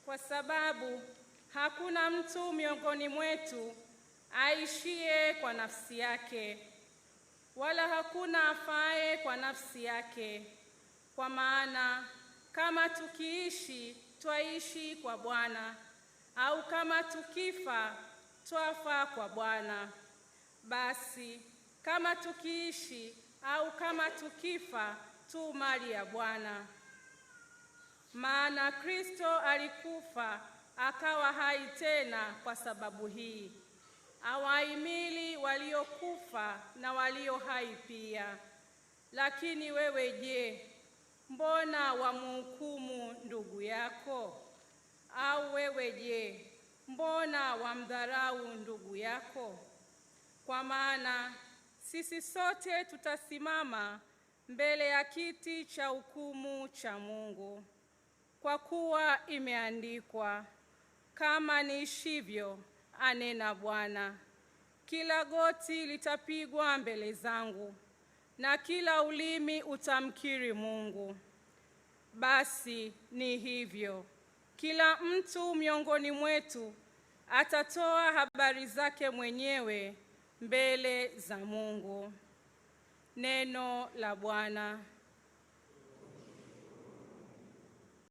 kwa sababu hakuna mtu miongoni mwetu aishie kwa nafsi yake, wala hakuna afaye kwa nafsi yake. Kwa maana kama tukiishi, twaishi kwa Bwana, au kama tukifa, twafa kwa Bwana. Basi kama tukiishi au kama tukifa, tu mali ya Bwana. Maana Kristo alikufa akawa hai tena kwa sababu hii, awahimili waliokufa na walio hai pia. Lakini wewe je, mbona wamhukumu ndugu yako? Au wewe je, mbona wamdharau ndugu yako? Kwa maana sisi sote tutasimama mbele ya kiti cha hukumu cha Mungu. Kwa kuwa imeandikwa, kama niishivyo, anena Bwana, kila goti litapigwa mbele zangu, na kila ulimi utamkiri Mungu. Basi ni hivyo, kila mtu miongoni mwetu atatoa habari zake mwenyewe mbele za Mungu. Neno la Bwana.